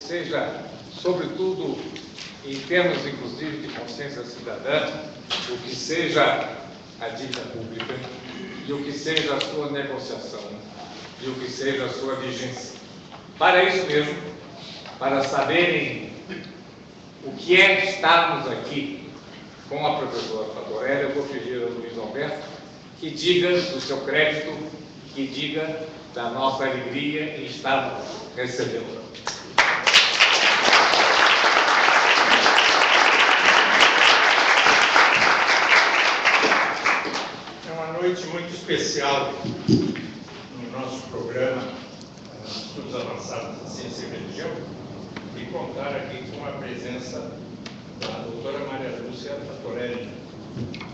seja, sobretudo, em termos, inclusive, de consciência cidadã, o que seja a dívida pública e o que seja a sua negociação e o que seja a sua vigência. Para isso mesmo, para saberem o que é estarmos aqui com a professora Fatorelli, eu vou pedir ao Luiz Alberto que diga do seu crédito, que diga da nossa alegria em estarmos recebendo. É uma noite muito especial no nosso programa Estudos Avançados de Ciência e Religião e contar aqui com a presença da doutora Maria Lúcia Fatorelli.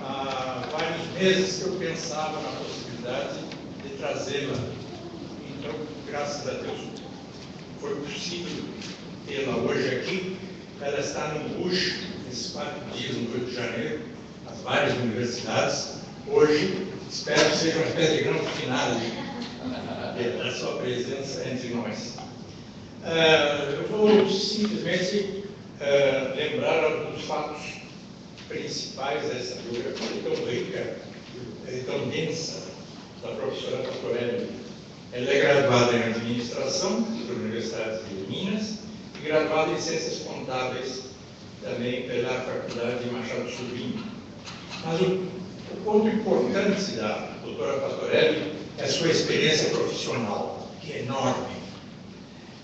Há vários meses que eu pensava na possibilidade de trazê-la. Então, graças a Deus, foi possível tê-la hoje aqui. Ela está no bucho, nesses 4 dias no Rio de Janeiro, nas várias universidades. Hoje, espero que seja uma pedra grande final da sua presença entre nós. Eu vou simplesmente lembrar alguns fatos principais dessa biografia tão rica e tão densa da professora Fatorelli. Ela é graduada em Administração pela Universidade de Minas e graduada em Ciências Contábeis também pela Faculdade de Machado Sobrinho. Mas o ponto importante da doutora Fatorelli é a sua experiência profissional, que é enorme.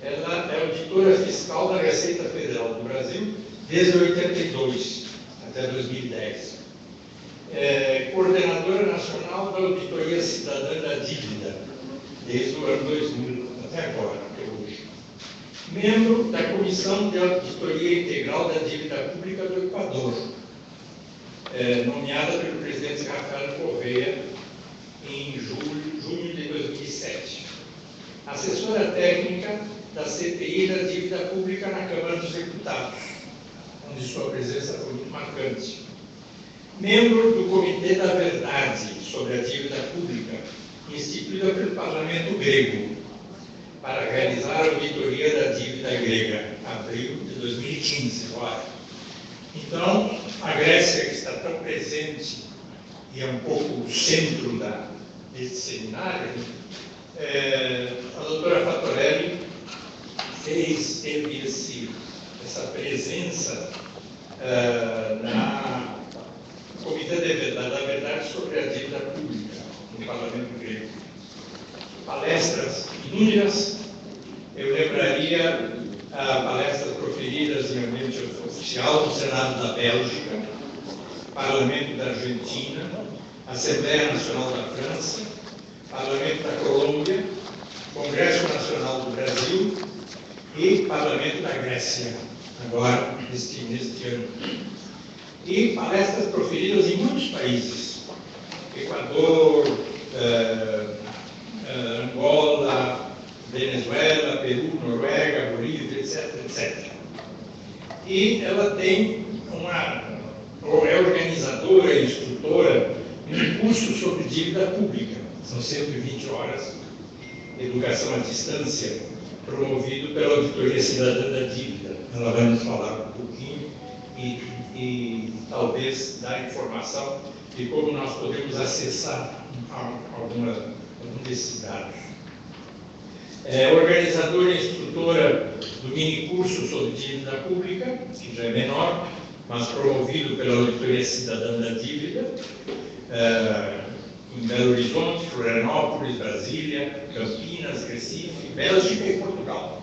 Ela é auditora fiscal da Receita Federal do Brasil desde 1982 até 2010. É coordenadora nacional da Auditoria Cidadã da Dívida desde o ano 2000 até agora, até hoje. Membro da Comissão de Auditoria Integral da Dívida Pública do Equador, nomeada pelo presidente Rafael Correa em junho de 2007. Assessora técnica da CPI da Dívida Pública na Câmara dos Deputados, onde sua presença foi muito marcante. Membro do Comitê da Verdade sobre a Dívida Pública, instituída pelo Parlamento grego, para realizar a auditoria da dívida grega, abril de 2015. Agora. Então, a Grécia, que está tão presente e é um pouco o centro desse seminário, a doutora Fatorelli teve essa presença na Comitê da Verdade sobre a Dívida Pública no Parlamento grego. Palestras inúmeras, eu lembraria palestras proferidas em ambiente oficial no Senado da Bélgica, Parlamento da Argentina, Assembleia Nacional da França, Parlamento da Colômbia, Congresso Nacional do Brasil e Parlamento da Grécia, agora, neste ano. E palestras proferidas em muitos países, Equador, Angola, Venezuela, Peru, Noruega, Bolívia, etc, etc. E ela tem ou é organizadora e instrutora de um curso sobre dívida pública. São 120 horas de educação à distância, promovido pela Auditoria Cidadã da Dívida. Ela vai nos falar um pouquinho e talvez dar informação de como nós podemos acessar algum desses dados. É organizadora e instrutora do mini-curso sobre dívida pública, que já é menor, mas promovido pela Auditoria Cidadã da Dívida, em Belo Horizonte, Florianópolis, Brasília, Campinas, Recife, Bélgica e Portugal.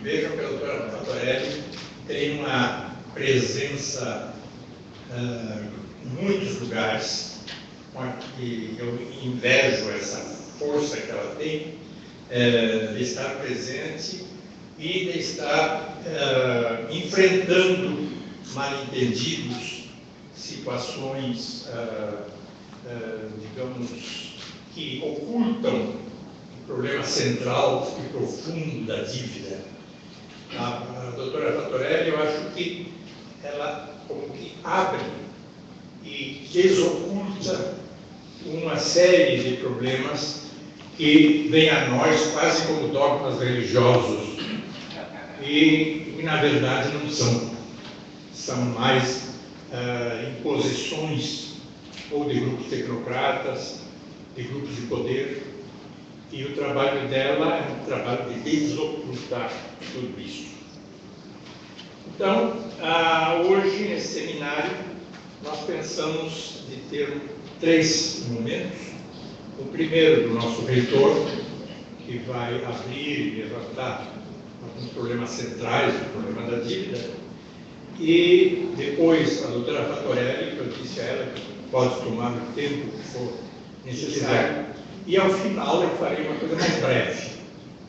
Vejam que a doutora Fatorelli tem uma presença em muitos lugares, e eu invejo essa força que ela tem de estar presente e de estar enfrentando mal-entendidos, situações, digamos, que ocultam o problema central e profundo da dívida. A doutora Fatorelli, eu acho que ela como que abre e desoculta uma série de problemas que vêm a nós quase como dogmas religiosos. E e na verdade não são. São mais imposições ou de grupos tecnocratas, de grupos de poder, e o trabalho dela é um trabalho de desocultar tudo isso. Então, hoje, nesse seminário, nós pensamos de ter 3 momentos. O primeiro do nosso reitor, que vai abrir e levantar alguns problemas centrais, o problema da dívida, e depois a doutora Fatorelli, que eu disse a ela que pode tomar o tempo que for necessário, e ao final eu farei uma coisa mais breve,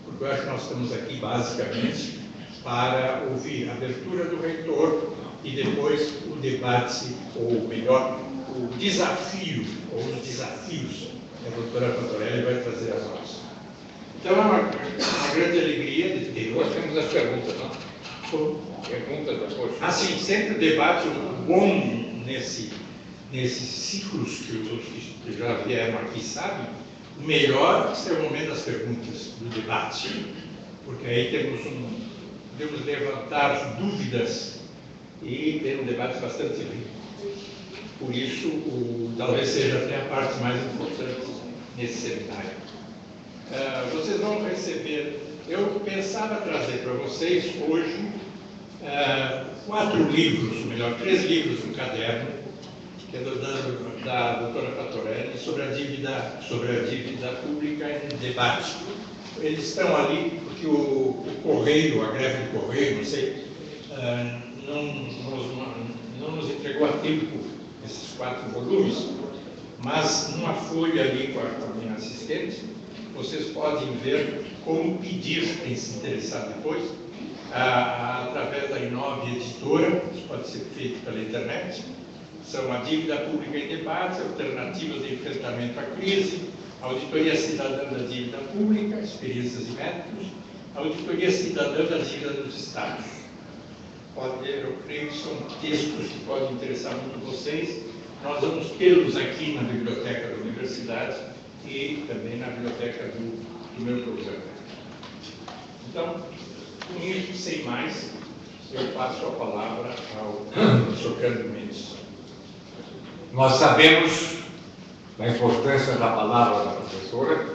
porque eu acho que nós estamos aqui basicamente para ouvir a abertura do reitor e depois o debate, ou melhor, o desafio, ou os desafios que a doutora Fatorelli vai trazer a nós. Então é uma grande alegria de ter. Nós temos as perguntas, não? Perguntas depois. Sim, sempre o debate, o bom nesses ciclos que os que já vieram aqui sabem, o melhor é o momento das perguntas, do debate, porque aí podemos levantar dúvidas e ter um debate bastante rico. Por isso, talvez seja até a parte mais importante nesse seminário. Vocês vão receber, eu pensava trazer para vocês hoje 4 livros, ou melhor, 3 livros no caderno, que é da doutora Fatorelli, sobre a dívida pública em debate. Eles estão ali porque o Correio, a greve do Correio, não sei, não nos entregou a tempo esses 4 volumes, mas numa folha ali com a minha assistente, vocês podem ver como pedir, quem se interessar depois, através da Inove Editora, isso pode ser feito pela internet. São a dívida pública em debate, alternativas de enfrentamento à crise, auditoria cidadã da dívida pública, experiências e métodos, auditoria cidadã da dívida dos estados. Eu creio que são textos que podem interessar muito vocês. Nós vamos tê-los aqui na biblioteca da universidade e também na biblioteca do meu programa. Então, com isso, sem mais, eu passo a palavra ao professor Cândido Mendes. Nós sabemos da importância da palavra da professora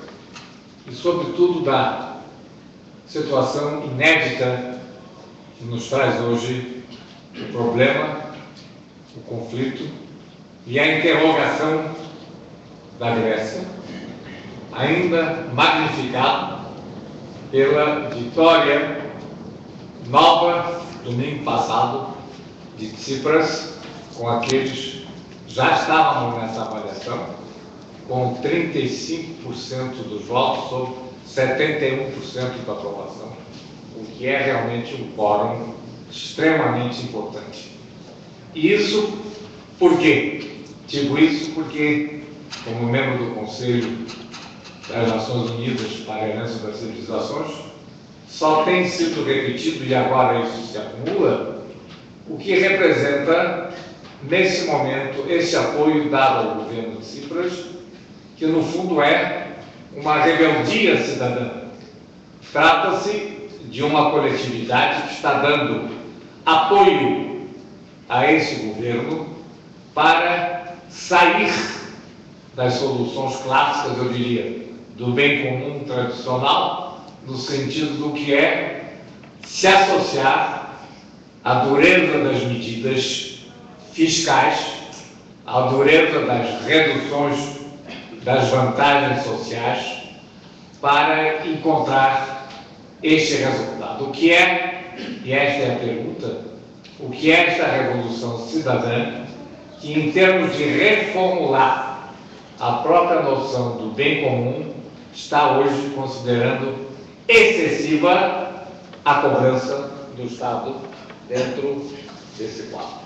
e, sobretudo, da situação inédita que nos traz hoje o problema, o conflito e a interrogação da Grécia, ainda magnificado pela vitória nova, domingo passado, de Tsipras, com aqueles já estávamos nessa avaliação, com 35% dos votos sobre 71% da aprovação, o que é realmente um quórum extremamente importante. E isso por quê? Digo isso porque, como membro do Conselho das Nações Unidas para a Herança das Civilizações, só tem sido repetido, e agora isso se acumula, o que representa, nesse momento, esse apoio dado ao governo de Tsipras, que no fundo é uma rebeldia cidadã. Trata-se de uma coletividade que está dando apoio a esse governo para sair das soluções clássicas, eu diria, do bem comum tradicional, no sentido do que é se associar à dureza das medidas fiscais, à dureza das reduções das vantagens sociais, para encontrar este resultado. O que é, e esta é a pergunta, o que é esta revolução cidadã que, em termos de reformular a própria noção do bem comum, está hoje considerando excessiva a cobrança do Estado dentro desse quadro.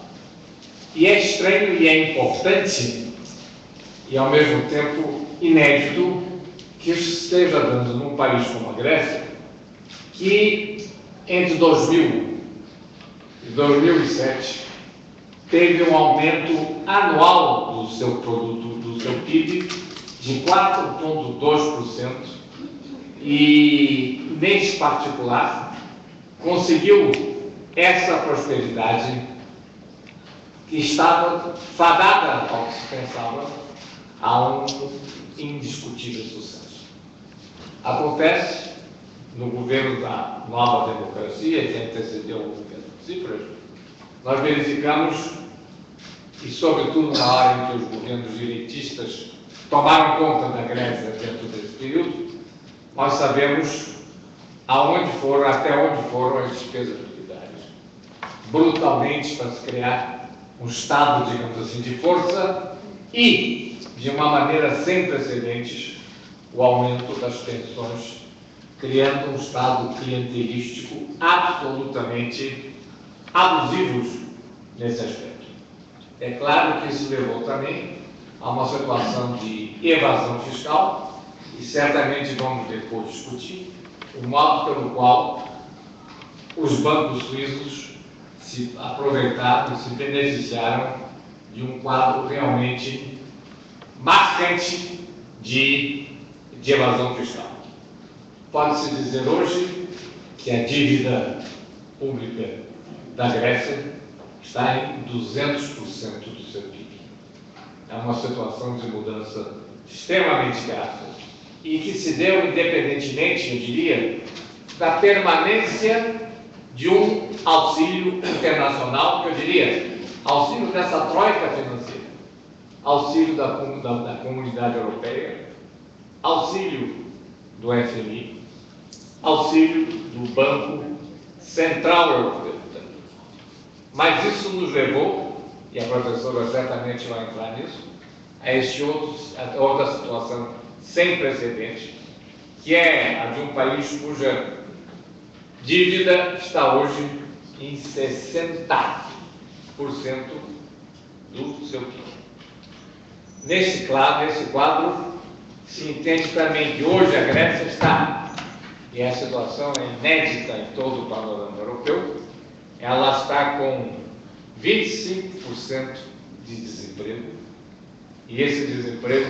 E é estranho e é importante, e ao mesmo tempo inédito, que isso esteja dando num país como a Grécia, que entre 2000 e 2007 teve um aumento anual do seu produto, do seu PIB, de 4,2%, e, nesse particular, conseguiu essa prosperidade que estava fadada, ao que se pensava, a um indiscutível sucesso. Acontece, no governo da Nova Democracia, que antecedeu o governo Tsipras, nós verificamos, e sobretudo na hora em que os governos direitistas tomaram conta da Grécia dentro desse período, nós sabemos até onde foram as despesas militares, brutalmente para se criar um Estado, digamos assim, de força e, de uma maneira sem precedentes, o aumento das pensões, criando um Estado clientelístico absolutamente abusivos nesse aspecto. É claro que isso levou também a uma situação de evasão fiscal, e certamente vamos depois discutir o modo pelo qual os bancos suíços se aproveitaram, se beneficiaram de um quadro realmente marcante de evasão fiscal. Pode-se dizer hoje que a dívida pública da Grécia está em 200% do seu PIB. É uma situação de mudança extremamente grave e que se deu independentemente, eu diria, da permanência de um auxílio internacional, que eu diria, auxílio dessa troika financeira, auxílio da Comunidade Europeia, auxílio do FMI, auxílio do Banco Central Europeu. Mas isso nos levou, e a professora certamente vai entrar nisso, a outra situação sem precedentes, que é a de um país cuja dívida está hoje em 60% do seu PIB. Nesse quadro, se entende também que hoje a Grécia está, e a situação é inédita em todo o panorama europeu, ela está com 25% de desemprego, e esse desemprego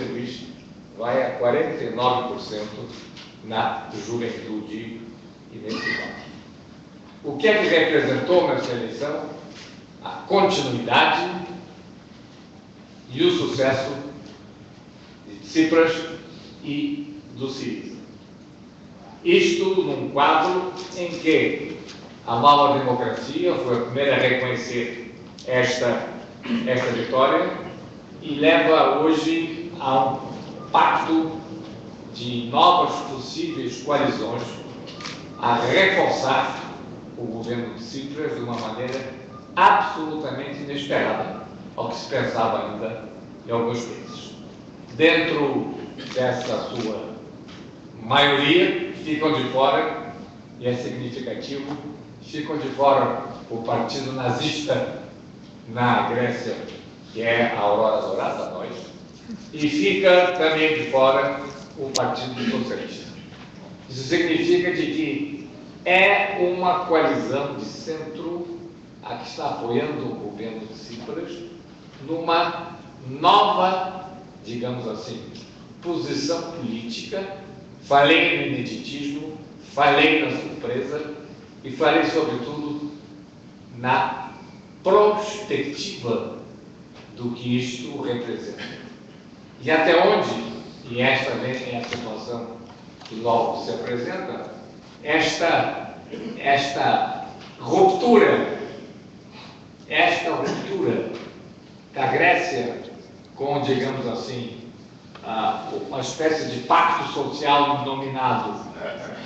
vai a 49% na juventude e nesse quadro. O que é que representou nessa eleição? A continuidade e o sucesso de Tsipras e do Syriza. Isto num quadro em que a Nova Democracia foi a primeira a reconhecer esta vitória e leva hoje a um pacto de novas possíveis coalizões a reforçar o governo de Tsipras de uma maneira absolutamente inesperada ao que se pensava ainda em alguns países. Dentro dessa sua maioria, ficam de fora, e é significativo, ficam de fora o partido nazista na Grécia, que é a Aurora Dourada, nós, e fica também de fora o Partido Socialista. Isso significa de que é uma coalizão de centro a que está apoiando o governo de Tsipras numa nova, digamos assim, posição política. Falei no ineditismo, falei na surpresa e falei, sobretudo, na perspectiva do que isto representa. E até onde, e esta é a situação que logo se apresenta, esta ruptura da Grécia com, digamos assim, uma espécie de pacto social nominado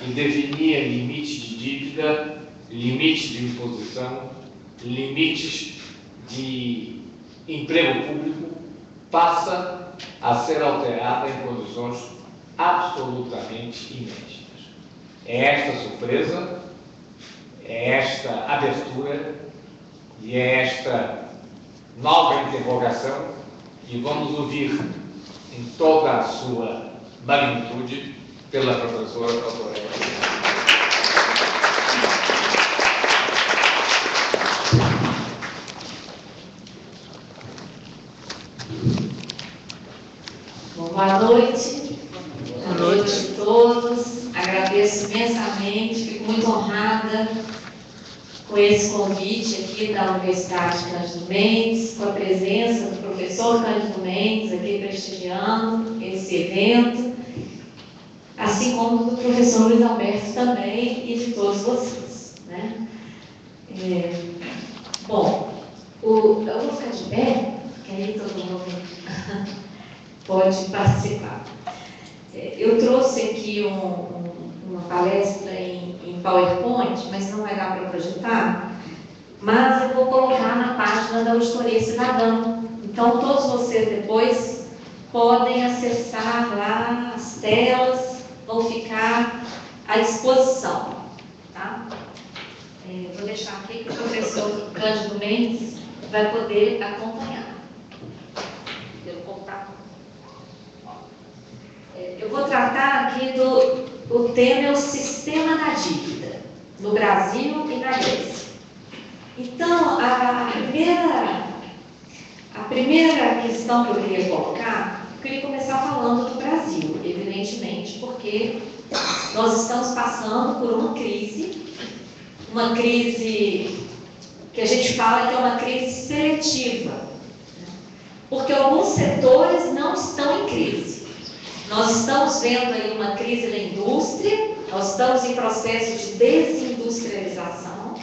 que definia limite de dívida, limite de imposição, limites de emprego público, passa a ser alterada em condições absolutamente inéditas. É esta surpresa, é esta abertura e é esta nova interrogação que vamos ouvir em toda a sua magnitude pela professora doutora. Boa noite. Boa noite a todos. Agradeço imensamente, fico muito honrada esse convite aqui da Universidade Cândido Mendes, com a presença do professor Cândido Mendes aqui prestigiando esse evento, assim como do professor Luiz Alberto também e de todos vocês, né? Bom, eu vou ficar de pé, que aí todo mundo pode participar. Eu trouxe aqui uma palestra em PowerPoint, mas não vai dar para projetar, mas eu vou colocar na página da Auditoria Cidadã. Então, todos vocês depois podem acessar lá as telas, vão ficar à disposição, tá? Vou deixar aqui que o professor Cândido Mendes vai poder acompanhar pelo computador. Eu vou tratar aqui o tema é o sistema da dívida no Brasil e na Grécia. Então, a primeira questão que eu queria colocar, eu queria começar falando do Brasil, evidentemente, porque nós estamos passando por uma crise que a gente fala que é uma crise seletiva, né? Porque alguns setores não estão em crise. Nós estamos vendo aí uma crise da indústria, nós estamos em processo de desindustrialização.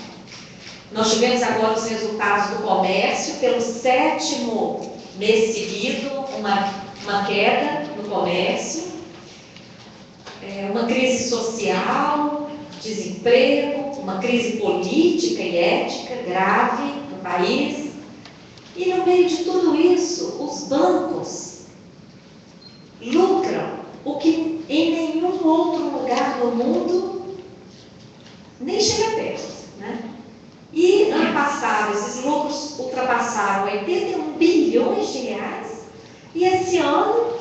Nós tivemos agora os resultados do comércio, pelo 7º mês seguido, uma queda no comércio, uma crise social, desemprego, uma crise política e ética grave no país. E no meio de tudo isso, os bancos lucram o que em nenhum outro lugar do mundo nem chega perto, né? E ano passado esses lucros ultrapassaram 81 bilhões de reais e esse ano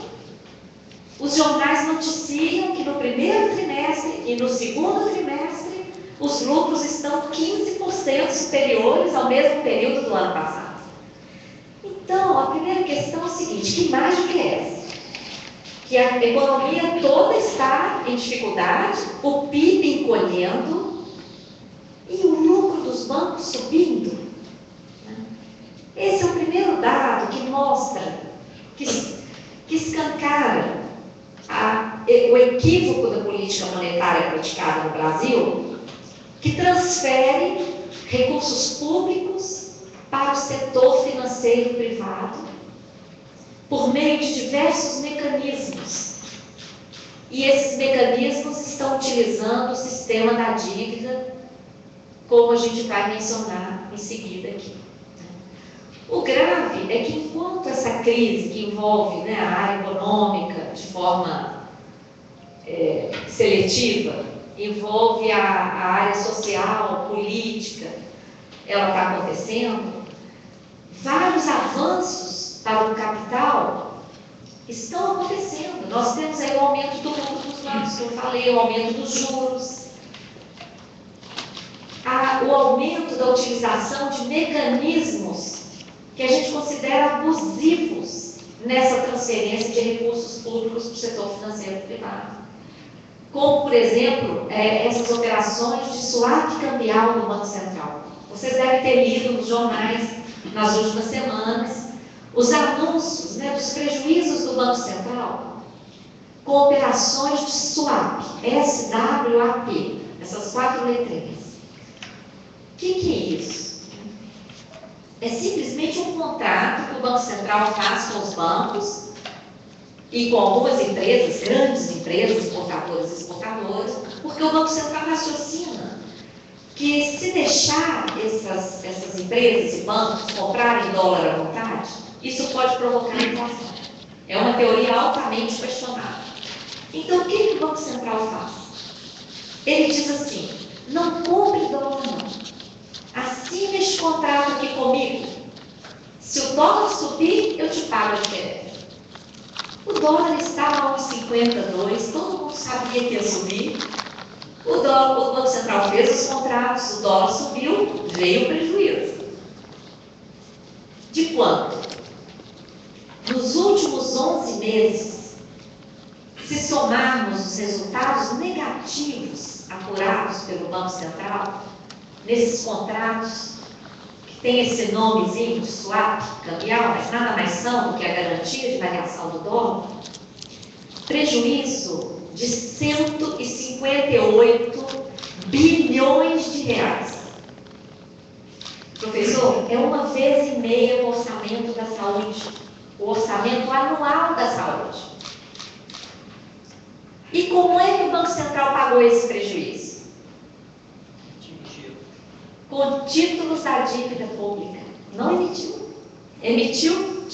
os jornais noticiam que no primeiro trimestre e no segundo trimestre os lucros estão 15% superiores ao mesmo período do ano passado. Então, a primeira questão é o seguinte: que mágica é essa? Que a economia toda está em dificuldade, o PIB encolhendo e o lucro dos bancos subindo, né? Esse é o primeiro dado que mostra, que escancara o equívoco da política monetária praticada no Brasil, que transfere recursos públicos para o setor financeiro privado por meio de diversos mecanismos. E esses mecanismos estão utilizando o sistema da dívida, como a gente vai mencionar em seguida aqui. O grave é que enquanto essa crise que envolve, né, a área econômica de forma seletiva, envolve a área social, política, ela está acontecendo, vários avanços para o capital estão acontecendo. Nós temos aí o aumento do lucro dos bancos, que eu falei, o aumento dos juros, o aumento da utilização de mecanismos que a gente considera abusivos nessa transferência de recursos públicos para o setor financeiro privado. Como, por exemplo, essas operações de swap cambial do Banco Central. Vocês devem ter lido nos jornais, nas últimas semanas, os anúncios, né, dos prejuízos do Banco Central com operações de swap, SWAP, essas 4 letrinhas. O que é isso? É simplesmente um contrato que o Banco Central faz com os bancos e com algumas empresas, grandes empresas, importadoras e exportadoras, porque o Banco Central raciocina que se deixar essas empresas e bancos comprarem dólar à vontade, isso pode provocar inflação. É uma teoria altamente questionável. Então, o que o Banco Central faz? Ele diz assim: não compre dólar não. Assine este contrato aqui comigo. Se o dólar subir, eu te pago a diferença. O dólar estava a 1,52, todo mundo sabia que ia subir. O Banco Central fez os contratos, o dólar subiu, veio o prejuízo. De quanto? Nos últimos 11 meses, se somarmos os resultados negativos apurados pelo Banco Central, nesses contratos que tem esse nomezinho de swap cambial, mas nada mais são do que a garantia de variação do dólar, prejuízo de 158 bilhões de reais. Professor, é 1,5 vezes o orçamento da saúde, o orçamento anual da saúde. E como é que o Banco Central pagou esse prejuízo? Com títulos da dívida pública. Não emitiu. Emitiu,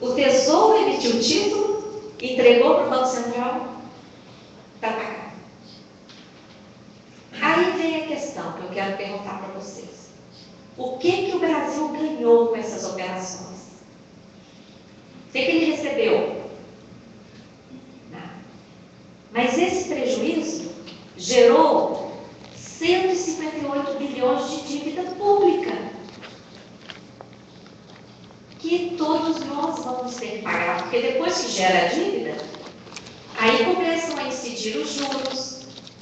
o Tesouro emitiu o título, entregou para o Banco Central para pagar. Aí vem a questão que eu quero perguntar para vocês. O que o Brasil ganhou com essas operações? O que ele recebeu? Nada. Mas esse prejuízo gerou 158 bilhões de dívida pública, que todos nós vamos ter que pagar, porque depois que gera a dívida, aí começam a incidir os juros,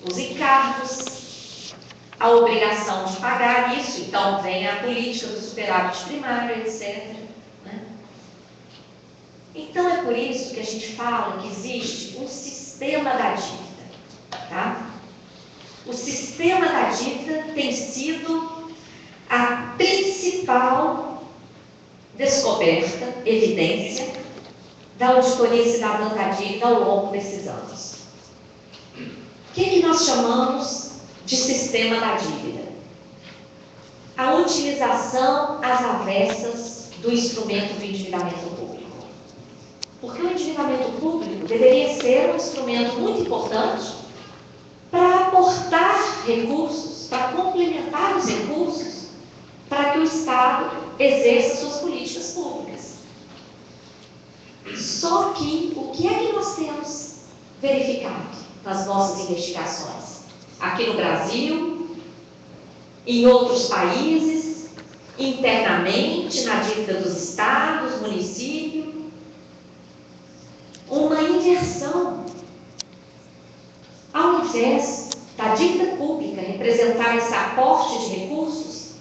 os encargos, a obrigação de pagar isso, então vem a política do superávit primário, etc. Né? Então é por isso que a gente fala que existe um sistema da dívida. Tá? O sistema da dívida tem sido a principal descoberta, evidência, da auditoria cidadã da dívida ao longo desses anos. O que nós chamamos de sistema da dívida? A utilização às avessas do instrumento do endividamento público. Porque o endividamento público deveria ser um instrumento muito importante para aportar recursos, para complementar os recursos, para que o Estado exerça suas políticas públicas. Só que o que é que nós temos verificado nas nossas investigações? Aqui no Brasil, em outros países, internamente, na dívida dos estados, municípios, uma inversão. Ao invés da dívida pública representar esse aporte de recursos,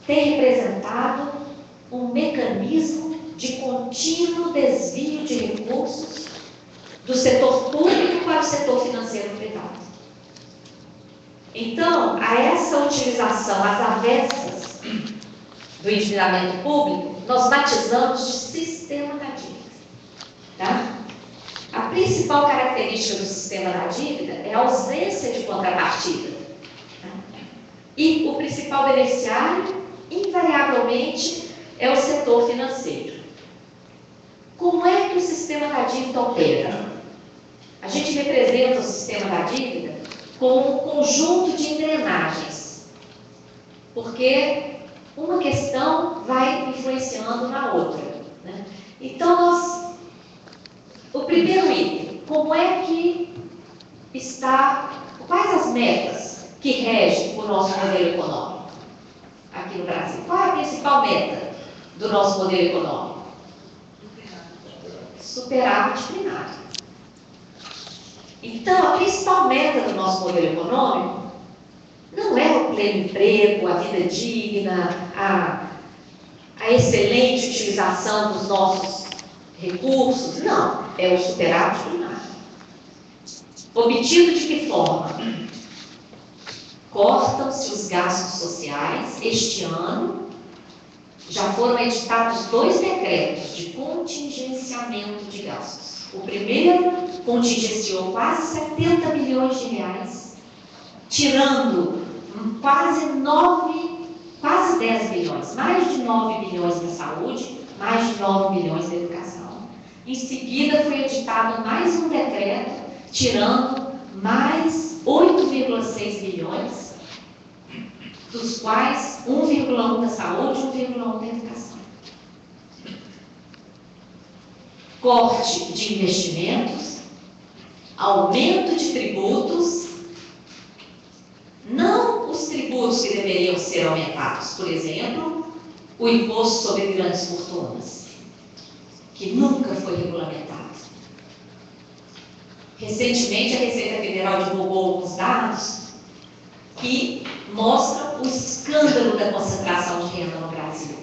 tem representado um mecanismo de contínuo desvio de recursos do setor público para o setor financeiro privado. Então, a essa utilização às avessas do endividamento público, nós batizamos de sistema da dívida. Tá? A principal característica do sistema da dívida é a ausência de contrapartida. Tá? E o principal beneficiário, invariavelmente, é o setor financeiro. Como é que o sistema da dívida opera? A gente representa o sistema da dívida como um conjunto de engrenagens, porque uma questão vai influenciando na outra. Né? Então, o primeiro item, como é que está, quais as metas que regem o nosso modelo econômico aqui no Brasil? Qual é a principal meta do nosso modelo econômico? Superávit primário. Então, a principal meta do nosso modelo econômico não é o pleno emprego, a vida digna, a excelente utilização dos nossos recursos, não, é o superávit primário. Obtido de que forma? Cortam-se os gastos sociais. Este ano já foram editados 2 decretos de contingenciamento de gastos. O primeiro contingenciou quase 70 bilhões de reais, tirando quase 10 bilhões, mais de 9 bilhões da saúde, mais de 9 bilhões da educação. Em seguida foi editado mais um decreto, tirando mais 8,6 bilhões, dos quais 1,1 da saúde e 1,1 da educação. Corte de investimentos, aumento de tributos, não os tributos que deveriam ser aumentados, por exemplo, o imposto sobre grandes fortunas, que nunca foi regulamentado. Recentemente, a Receita Federal divulgou alguns dados que mostra o escândalo da concentração de renda no Brasil.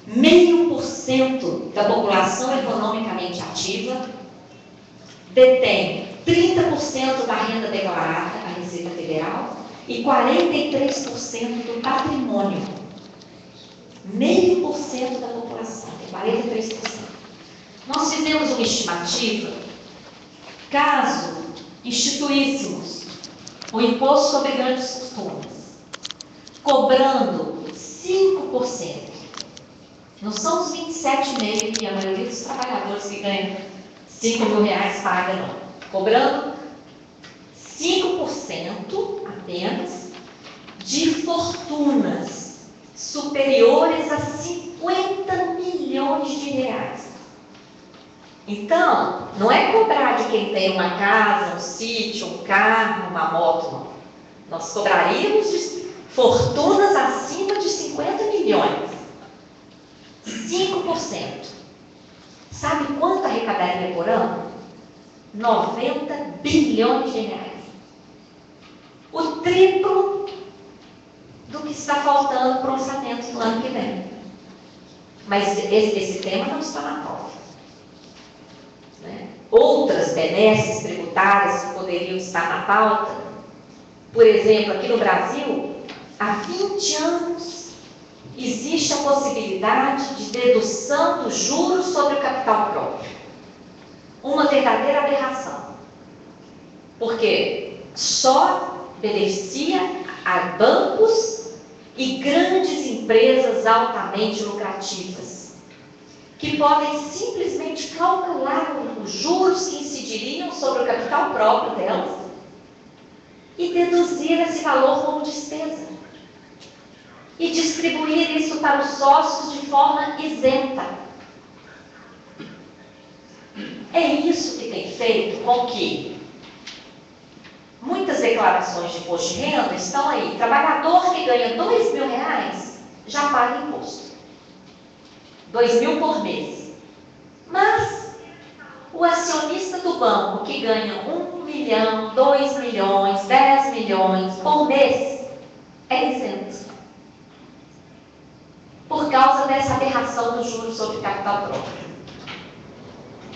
0,5% da população economicamente ativa detém 30% da renda declarada à Receita Federal e 43% do patrimônio. 0,5% da população, 43%. Nós fizemos uma estimativa, caso instituíssemos o imposto sobre grandes fortunas, cobrando 5%, não são os 27,5% que a maioria dos trabalhadores que ganham 5 mil reais paga, não. Cobrando 5% apenas de fortunas superiores a 50 milhões de reais. Então, não é cobrar de quem tem uma casa, um sítio, um carro, uma moto, não. Nós cobraríamos de fortunas acima de 50 milhões. 5%. Sabe quanto arrecadaria por ano? 90 bilhões de reais. O triplo do que está faltando para o orçamento do ano que vem. Mas esse tema não está na pauta. Né? Outras benesses tributárias que poderiam estar na pauta, por exemplo, aqui no Brasil, há 20 anos, existe a possibilidade de dedução dos juros sobre o capital próprio. Uma verdadeira aberração. Porque só beneficia a bancos e grandes empresas altamente lucrativas, que podem simplesmente calcular os juros que incidiriam sobre o capital próprio delas e deduzir esse valor como despesa. E distribuir isso para os sócios de forma isenta. É isso que tem feito com que muitas declarações de imposto de renda estão aí. Trabalhador que ganha 2 mil reais já paga imposto. 2 mil por mês. Mas o acionista do banco que ganha 1 milhão, 2 milhões, 10 milhões por mês é isento. Por causa dessa aberração do juros sobre capital próprio.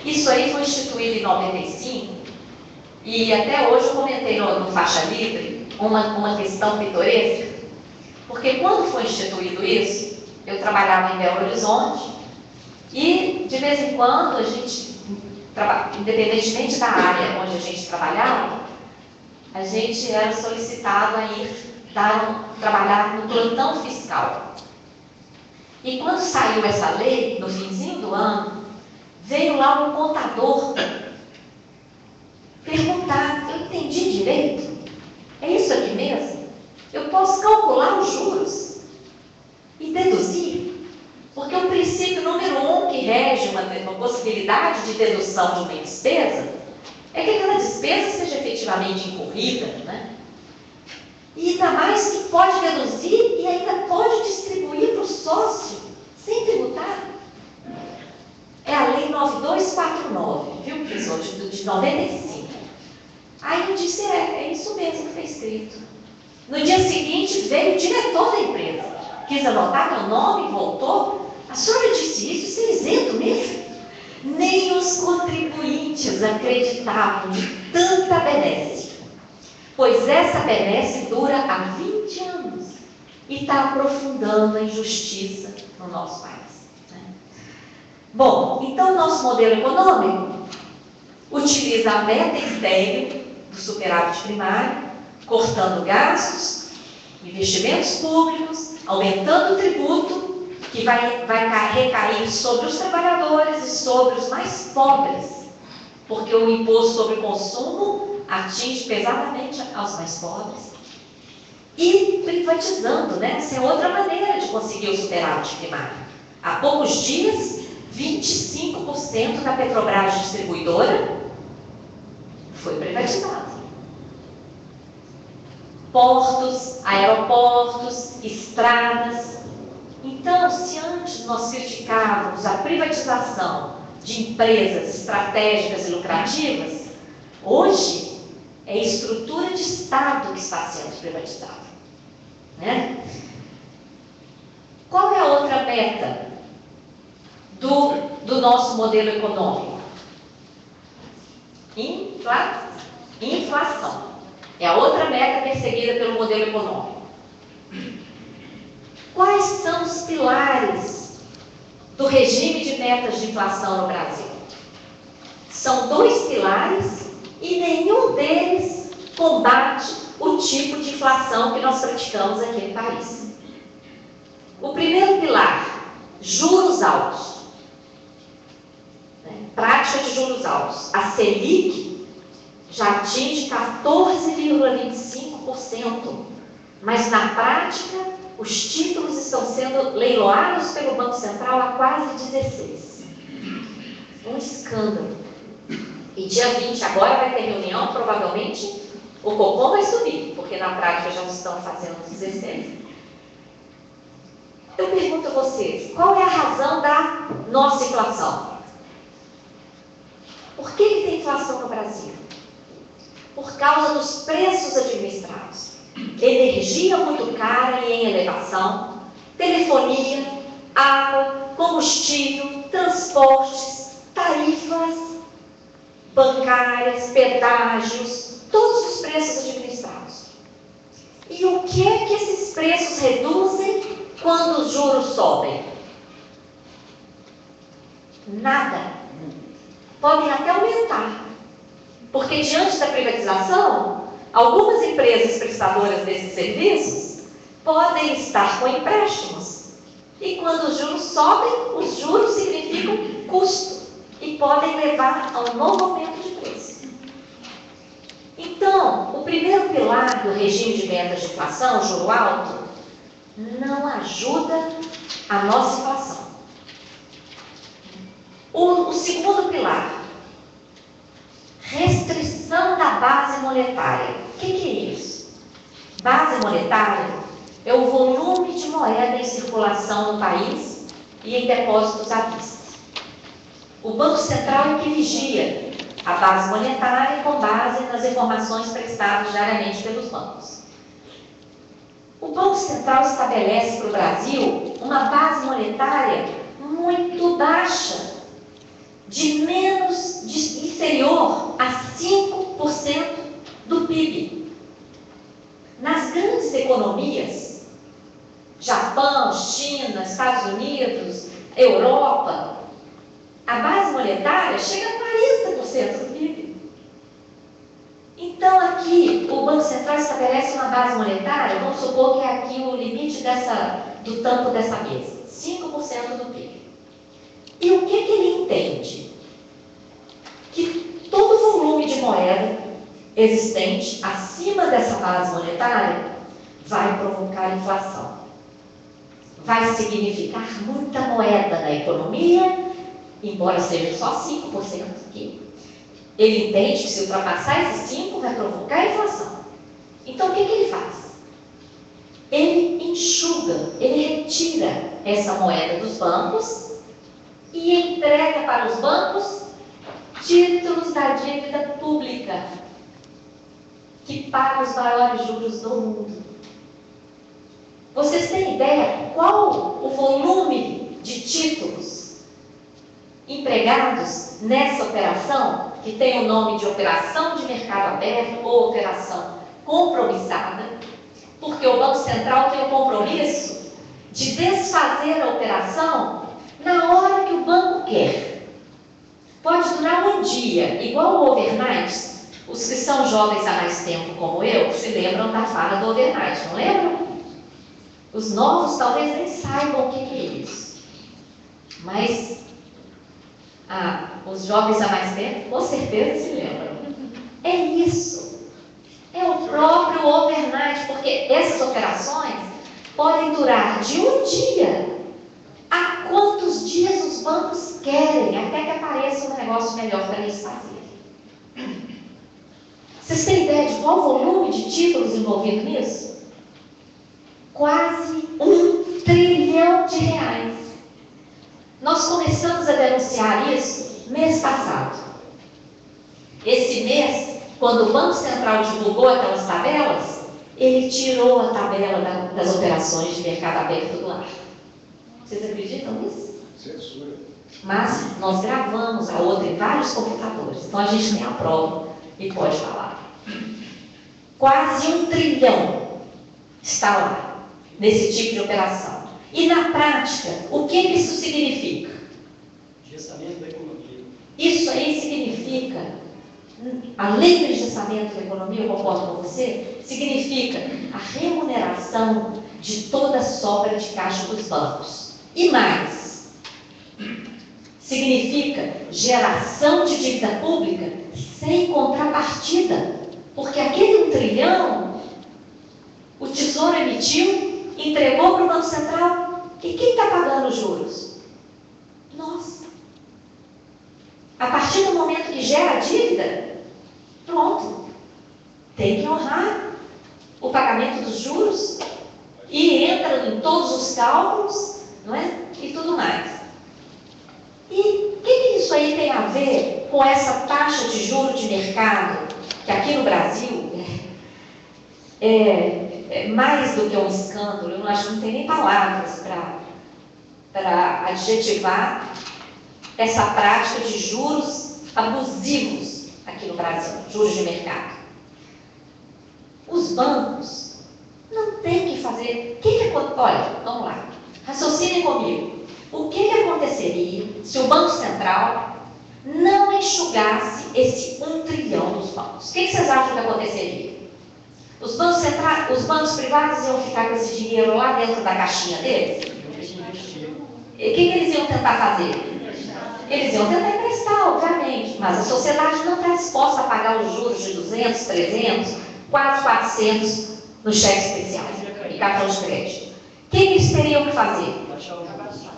Isso aí foi instituído em 95 e até hoje eu comentei no Faixa Livre uma questão pitoresca, porque quando foi instituído isso, eu trabalhava em Belo Horizonte e de vez em quando a gente, independentemente da área onde a gente trabalhava, a gente era solicitado a ir trabalhar no plantão fiscal. E quando saiu essa lei, no finzinho do ano, veio lá um contador perguntar: eu entendi direito? É isso aqui mesmo? Eu posso calcular os juros e deduzir? Porque o princípio número 1 que rege uma possibilidade de dedução de uma despesa é que aquela despesa seja efetivamente incorrida, né? E ainda mais que pode deduzir e ainda pode distribuir para o sócio sem tributar. É a Lei 9249, viu, professor, de 95. Aí eu disse: é isso mesmo que está escrito. No dia seguinte veio o diretor da empresa, quis anotar meu nome, voltou. A senhora disse isso, isso é isento mesmo? Nem os contribuintes acreditavam de tanta benesse. Pois essa benesse dura há 20 anos e está aprofundando a injustiça no nosso país. Né? Bom, então o nosso modelo econômico utiliza a meta estéril do superávit primário, cortando gastos, investimentos públicos, aumentando o tributo, que vai recair sobre os trabalhadores e sobre os mais pobres, porque o imposto sobre o consumo atinge pesadamente aos mais pobres. E privatizando, né? Essa é outra maneira de conseguir o superávit primário. Há poucos dias, 25% da Petrobras distribuidora foi privatizada. Portos, aeroportos, estradas. Então, se antes nós criticávamos a privatização de empresas estratégicas e lucrativas, hoje é a estrutura de Estado que está sendo privatizada, né? Qual é a outra meta do nosso modelo econômico? Inflação. É a outra meta perseguida pelo modelo econômico. Quais são os pilares do regime de metas de inflação no Brasil? São 2 pilares e nenhum deles combate o tipo de inflação que nós praticamos aqui no país. O primeiro pilar, juros altos. Prática de juros altos. A Selic já atinge 14,25%, mas na prática os títulos estão sendo leiloados pelo Banco Central a quase 16%. Um escândalo. E dia 20 agora vai ter reunião, provavelmente o Copom vai subir, porque na prática já estão fazendo 16%. Eu pergunto a vocês, qual é a razão da nossa inflação? Por que tem inflação no Brasil? Por causa dos preços administrados. Energia muito cara e em elevação, telefonia, água, combustível, transportes, tarifas bancárias, pedágios, todos os preços administrados. E o que é que esses preços reduzem quando os juros sobem? Nada. Podem até aumentar. Porque diante da privatização, algumas empresas prestadoras desses serviços podem estar com empréstimos. E quando os juros sobem, os juros significam custo e podem levar a um novo aumento de preço. Então, o primeiro pilar do regime de metas de inflação, o juro alto, não ajuda a nossa inflação. O segundo pilar, restrição da base monetária. O que é isso? Base monetária é o volume de moeda em circulação no país e em depósitos à vista. O Banco Central é que vigia a base monetária com base nas informações prestadas diariamente pelos bancos. O Banco Central estabelece para o Brasil uma base monetária muito baixa, inferior a 5% do PIB. Nas grandes economias, Japão, China, Estados Unidos, Europa, a base monetária chega a 40% do PIB. Então, aqui, o Banco Central estabelece uma base monetária, vamos supor que é aqui o limite do tampo dessa mesa, 5% do PIB. E o que ele entende? Que todo volume de moeda existente acima dessa base monetária vai provocar inflação. Vai significar muita moeda na economia, embora seja só 5% aqui. Ele entende que se ultrapassar esses 5% vai provocar inflação. Então, o que ele faz? Ele enxuga, ele retira essa moeda dos bancos e entrega para os bancos títulos da dívida pública, que pagam os maiores juros do mundo. Vocês têm ideia qual o volume de títulos empregados nessa operação, que tem o nome de operação de mercado aberto ou operação compromissada, porque o Banco Central tem o compromisso de desfazer a operação na hora que o banco quer. Pode durar um dia, igual o overnight. Os que são jovens há mais tempo, como eu, se lembram da fala do overnight, não lembram? Os novos talvez nem saibam o que é isso. Mas os jovens há mais tempo, com certeza se lembram. É isso. É o próprio overnight, porque essas operações podem durar de um dia a quantos dias os bancos querem, até que apareça um negócio melhor para eles fazerem. Vocês têm ideia de qual volume de títulos envolvido nisso? Quase R$1 trilhão. Nós começamos a denunciar isso mês passado. Esse mês, quando o Banco Central divulgou aquelas tabelas, ele tirou a tabela das operações de mercado aberto do ar. Vocês acreditam nisso? Censura. Mas nós gravamos a outra em vários computadores, então a gente tem a prova e pode falar. Quase 1 trilhão está lá, nesse tipo de operação. E na prática, o que isso significa? Gestamento da economia. Isso aí significa, além do gestamento da economia, eu concordo com você, significa a remuneração de toda a sobra de caixa dos bancos. E mais, significa geração de dívida pública sem contrapartida. Porque aquele 1 trilhão, o Tesouro emitiu, entregou para o Banco Central, e quem está pagando os juros? Nós. A partir do momento que gera a dívida, pronto, tem que honrar o pagamento dos juros e entra em todos os cálculos, não é? E tudo mais. E o que isso aí tem a ver com essa taxa de juros de mercado, que aqui no Brasil é mais do que um escândalo? Eu acho que não tem nem palavras para adjetivar essa prática de juros abusivos aqui no Brasil, juros de mercado. Os bancos não têm que fazer. Olha, vamos lá, raciocinem comigo. O que aconteceria se o Banco Central não enxugasse esse 1 trilhão dos bancos? O que vocês acham que aconteceria? Os bancos privados iam ficar com esse dinheiro lá dentro da caixinha deles? E o que eles iam tentar fazer? Eles iam tentar emprestar, obviamente, mas a sociedade não está disposta a pagar os juros de 200, 300, quase 400 nos cheques especiais e cartão de crédito. O que eles teriam que fazer?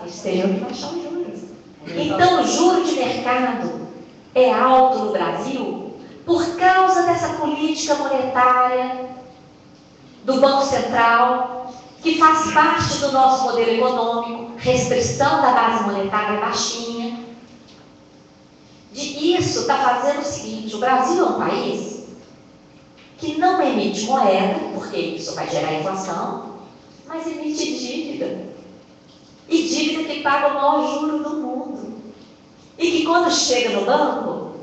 Eles teriam que baixar os juros. Então, o juro de mercado é alto no Brasil por causa dessa política monetária do Banco Central, que faz parte do nosso modelo econômico, restrição da base monetária baixinha. Isso está fazendo o seguinte: o Brasil é um país que não emite moeda, porque isso vai gerar inflação, mas emite dívida. E dívida que paga o maior juro do mundo. E que quando chega no banco,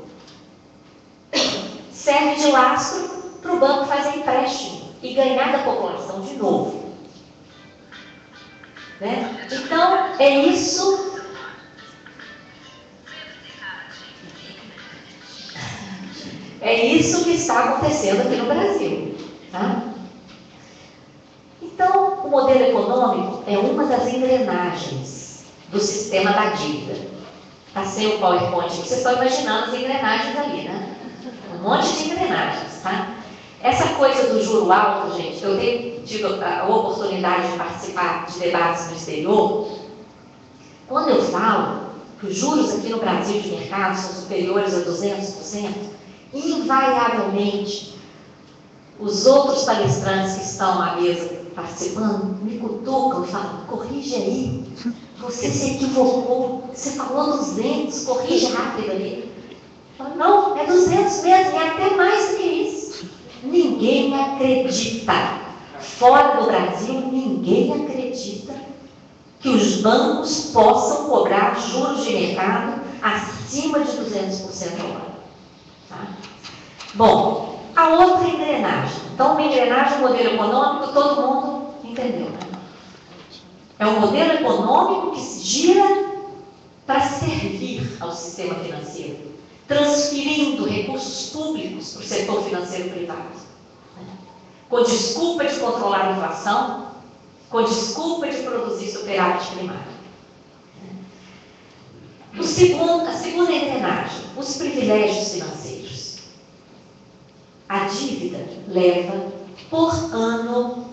serve de lastro para o banco fazer empréstimo e ganhar da população de novo. Né? Então, é isso. É isso que está acontecendo aqui no Brasil. Tá? Então, o modelo econômico é uma das engrenagens do sistema da dívida. Está sem o PowerPoint, vocês estão imaginando as engrenagens ali, né? Um monte de engrenagens, tá? Essa coisa do juro alto, gente, eu tenho tido a oportunidade de participar de debates no exterior. Quando eu falo que os juros aqui no Brasil de mercado são superiores a 200%, invariavelmente, os outros palestrantes que estão à mesa participando me cutucam e falam: corrige aí, você se equivocou, você falou 200, corrige rápido ali. Eu falo: não, é 200 mesmo, é até mais do que isso. Ninguém acredita. Fora do Brasil, ninguém acredita que os bancos possam cobrar juros de mercado acima de 200% ao ano. Tá? Bom, a outra engrenagem. Então, uma engrenagem, um modelo econômico, todo mundo entendeu, né? É um modelo econômico que se gira para servir ao sistema financeiro, transferindo recursos públicos para o setor financeiro privado, né? Com desculpa de controlar a inflação, com desculpa de produzir superávit primário. A segunda engrenagem, os privilégios financeiros. A dívida leva, por ano,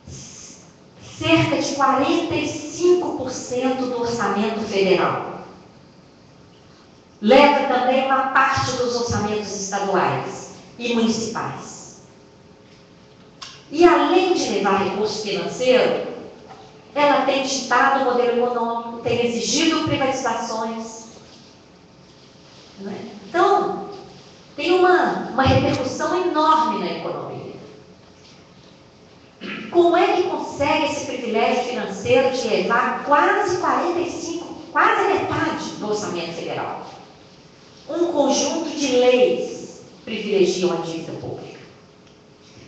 cerca de 45% do orçamento federal. Leva também uma parte dos orçamentos estaduais e municipais. E além de levar recurso financeiro, ela tem ditado o modelo econômico, tem exigido privatizações. Não é? Então, tem uma repercussão enorme na economia. Como é que consegue esse privilégio financeiro de levar quase 45, quase a metade do orçamento federal? Um conjunto de leis privilegiam a dívida pública.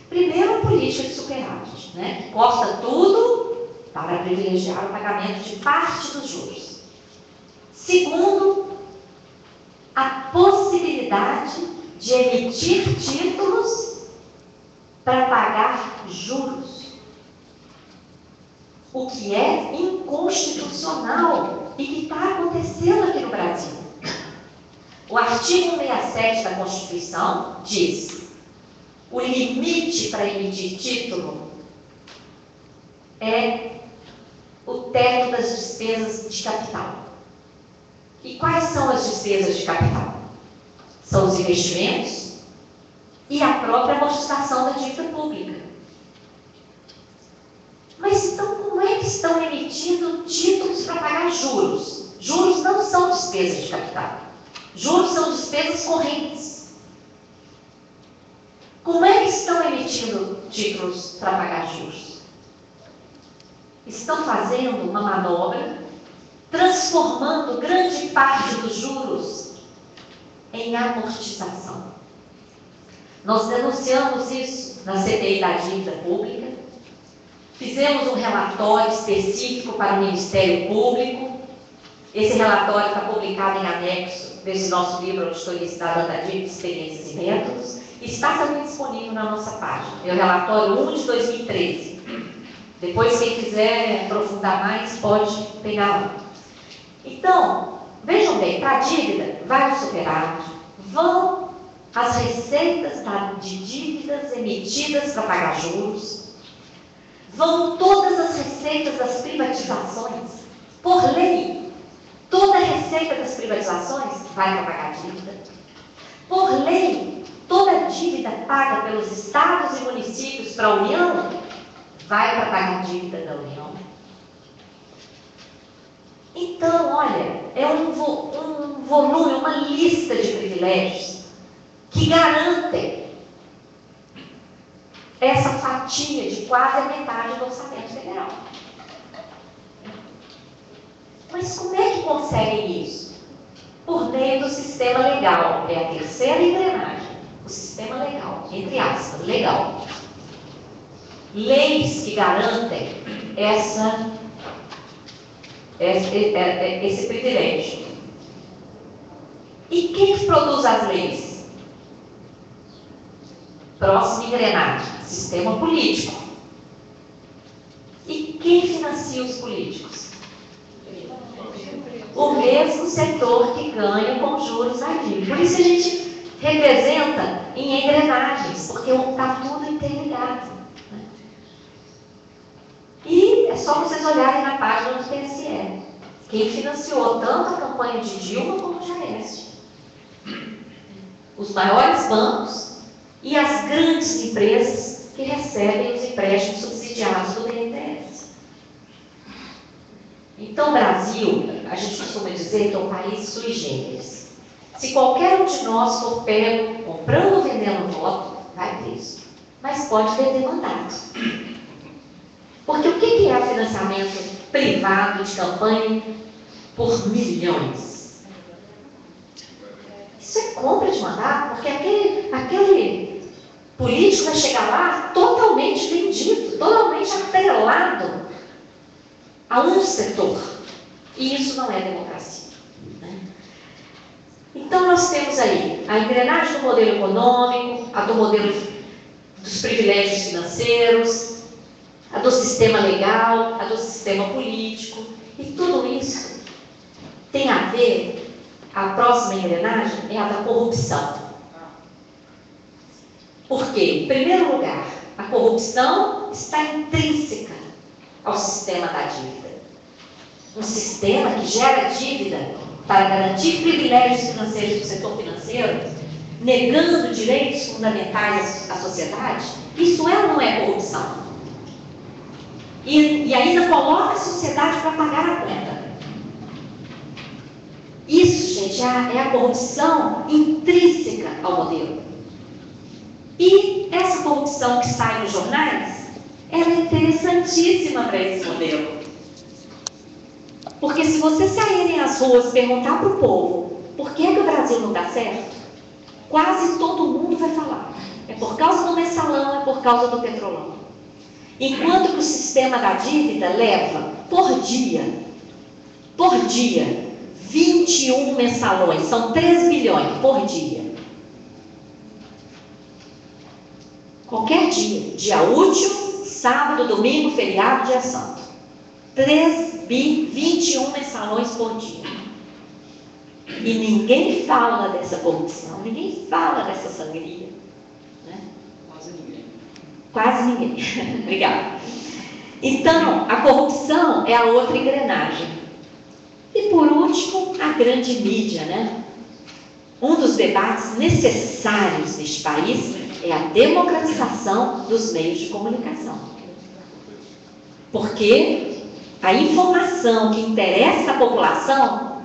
Primeiro, a política de superávit, que corta tudo para privilegiar o pagamento de parte dos juros. Segundo, a possibilidade de emitir títulos para pagar juros, o que é inconstitucional e que está acontecendo aqui no Brasil. O artigo 167 da Constituição diz: o limite para emitir título é o teto das despesas de capital. E quais são as despesas de capital? São os investimentos e a própria amortização da dívida pública. Mas então, como é que estão emitindo títulos para pagar juros? Juros não são despesas de capital. Juros são despesas correntes. Como é que estão emitindo títulos para pagar juros? Estão fazendo uma manobra, transformando grande parte dos juros em amortização. Nós denunciamos isso na CPI da dívida pública, fizemos um relatório específico para o Ministério Público. Esse relatório está publicado em anexo desse nosso livro Auditoria Cidadã da Dívida, Experiências e Métodos, e está também disponível na nossa página. É o relatório 1 de 2013. Depois, quem quiser aprofundar mais, pode pegar lá. Então, vejam bem, para a dívida, vai o superávit, vão as receitas de dívidas emitidas para pagar juros, vão todas as receitas das privatizações, por lei. Toda a receita das privatizações vai para pagar dívida. Por lei, toda a dívida paga pelos estados e municípios para a União vai para pagar a dívida da União. Então, olha, é um volume, uma lista de privilégios que garantem essa fatia de quase a metade do orçamento federal. Mas como é que conseguem isso? Por meio do sistema legal. É a terceira engrenagem. O sistema legal, entre aspas, legal. Leis que garantem esse privilégio. E quem produz as leis? Próxima engrenagem, sistema político. E quem financia os políticos? O mesmo setor que ganha com juros da dívida. Por isso a gente representa em engrenagens, porque está tudo interligado. E é só vocês olharem na página do TSE. Quem financiou tanto a campanha de Dilma como de Aécio. Os maiores bancos e as grandes empresas que recebem os empréstimos subsidiados do BNDES. Então, o Brasil, a gente costuma dizer que é um país sui generis. Se qualquer um de nós for pego comprando ou vendendo voto, vai preso. Mas pode vender mandato. Porque o que é financiamento privado de campanha por milhões? Isso é compra de mandato, porque aquele político vai chegar lá totalmente vendido, totalmente atrelado a um setor. E isso não é democracia. Então, nós temos aí a engrenagem do modelo econômico, a do modelo dos privilégios financeiros, a do sistema legal, a do sistema político, e tudo isso tem a ver, a próxima engrenagem é a da corrupção. Por quê? Em primeiro lugar, a corrupção está intrínseca ao sistema da dívida. Um sistema que gera dívida para garantir privilégios financeiros do setor financeiro, negando direitos fundamentais à sociedade, isso é ou não é corrupção? E ainda coloca a sociedade para pagar a conta. Isso gente, é a corrupção intrínseca ao modelo. E essa corrupção que sai nos jornais, ela é interessantíssima para esse modelo. Porque se vocês saírem às ruas e perguntar para o povo por que o Brasil não dá certo, quase todo mundo vai falar. É por causa do mensalão, é por causa do petrolão. Enquanto que o sistema da dívida leva, por dia, 21 mensalões, são 3 bilhões por dia. Qualquer dia, dia útil, sábado, domingo, feriado, dia santo. 21 mensalões por dia. E ninguém fala dessa corrupção, ninguém fala dessa sangria. Né? Quase ninguém. Quase ninguém. Obrigada. Então, a corrupção é a outra engrenagem. E por último, a grande mídia, né? Um dos debates necessários neste país é a democratização dos meios de comunicação. Porque a informação que interessa a população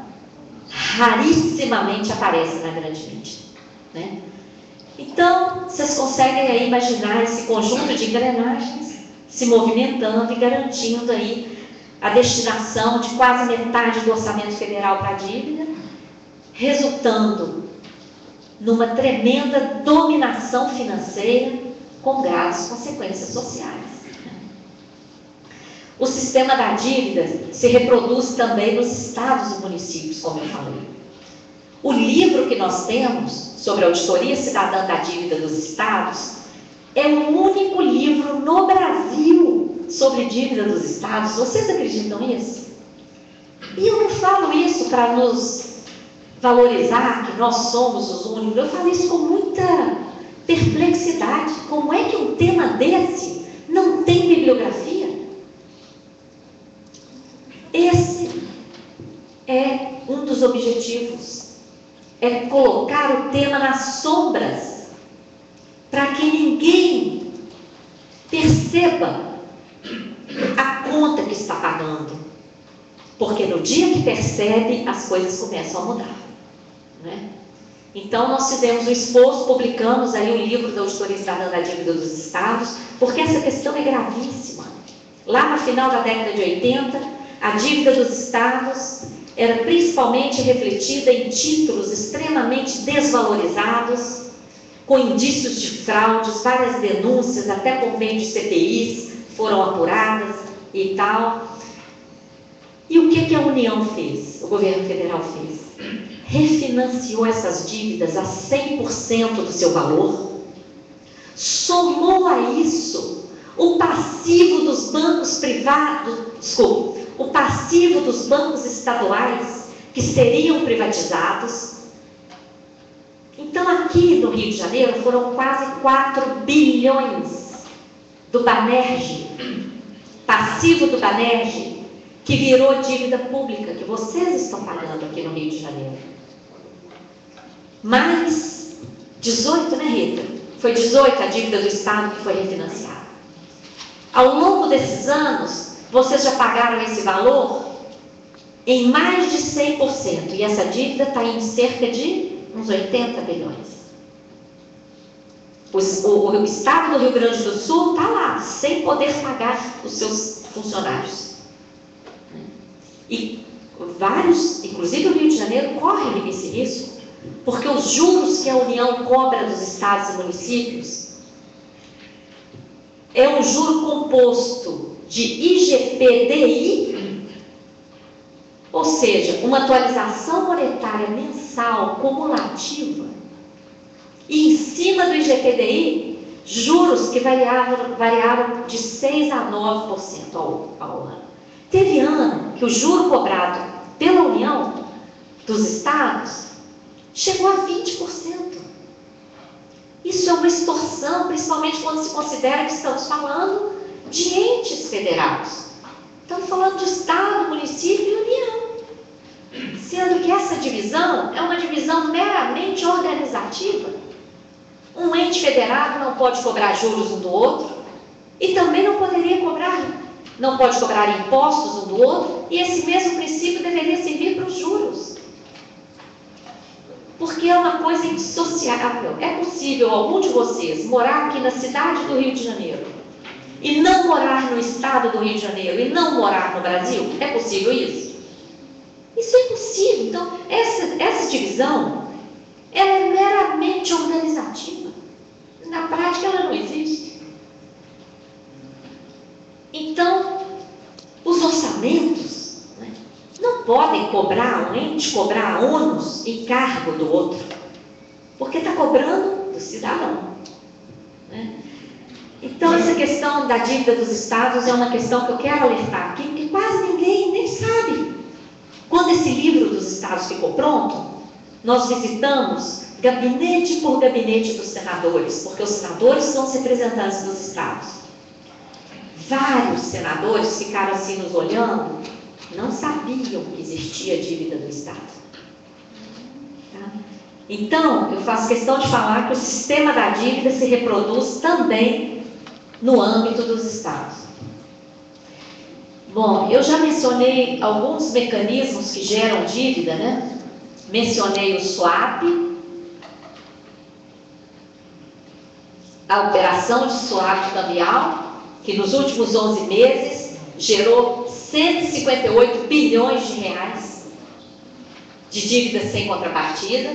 rarissimamente aparece na grande mídia, né? Então, vocês conseguem aí imaginar esse conjunto de engrenagens se movimentando e garantindo aí a destinação de quase metade do orçamento federal para a dívida, resultando numa tremenda dominação financeira com graves consequências sociais. O sistema da dívida se reproduz também nos estados e municípios, como eu falei. O livro que nós temos sobre a auditoria cidadã da dívida dos estados é o único livro no Brasil sobre dívida dos estados. Vocês acreditam nisso? E eu não falo isso para nos valorizar que nós somos os únicos. Eu falo isso com muita perplexidade. Como é que um tema desse não tem bibliografia? Esse é um dos objetivos, é colocar o tema nas sombras, para que ninguém perceba a conta que está pagando, porque no dia que percebe, as coisas começam a mudar, né? Então nós fizemos um esforço, publicamos aí o livro da Auditoria Cidadã da Dívida dos Estados, porque essa questão é gravíssima. Lá no final da década de 80, a dívida dos estados era principalmente refletida em títulos extremamente desvalorizados, com indícios de fraudes, várias denúncias, até por meio de CPIs foram apuradas e tal. E o que a União fez? O governo federal fez? Refinanciou essas dívidas a 100% do seu valor, somou a isso o passivo dos bancos privados, o passivo dos bancos estaduais que seriam privatizados. Então, aqui no Rio de Janeiro, foram quase 4 bilhões do Banerj, passivo do Banerj, que virou dívida pública, que vocês estão pagando aqui no Rio de Janeiro. Mais 18, né, Rita? Foi 18 a dívida do Estado que foi refinanciada. Ao longo desses anos, vocês já pagaram esse valor em mais de 100%. E essa dívida está em cerca de uns 80 bilhões. O Estado do Rio Grande do Sul está lá, sem poder pagar os seus funcionários. E vários, inclusive o Rio de Janeiro, correm nesse risco, porque os juros que a União cobra dos estados e municípios é um juro composto de IGPDI, ou seja, uma atualização monetária mensal cumulativa, e em cima do IGPDI, juros que variaram de 6% a 9% ao ano. Teve ano que o juro cobrado pela União dos estados chegou a 20%. Isso é uma extorsão, principalmente quando se considera que estamos falando de entes federados. Estamos falando de Estado, município e União. Sendo que essa divisão é uma divisão meramente organizativa. Um ente federado não pode cobrar juros um do outro e também não pode cobrar impostos um do outro, e esse mesmo princípio deveria servir para os juros. Porque é uma coisa indissociável. É possível algum de vocês morar aqui na cidade do Rio de Janeiro e não morar no estado do Rio de Janeiro e não morar no Brasil? É possível isso? Isso é possível. Então, essa divisão, ela é meramente organizativa. Na prática, ela não existe. Então, os orçamentos, né, não podem cobrar, um ente cobrar ônus em cargo do outro, porque está cobrando do cidadão, né? Então, essa questão da dívida dos estados é uma questão que eu quero alertar aqui, porque quase ninguém nem sabe. Quando esse livro dos estados ficou pronto, nós visitamos gabinete por gabinete dos senadores, porque os senadores são os representantes dos estados. Vários senadores ficaram assim nos olhando, não sabiam que existia dívida do Estado. Tá? Então, eu faço questão de falar que o sistema da dívida se reproduz também no âmbito dos estados. Bom, eu já mencionei alguns mecanismos que geram dívida, né? Mencionei o swap, a operação de swap cambial, que nos últimos 11 meses gerou 158 bilhões de reais de dívidas sem contrapartida.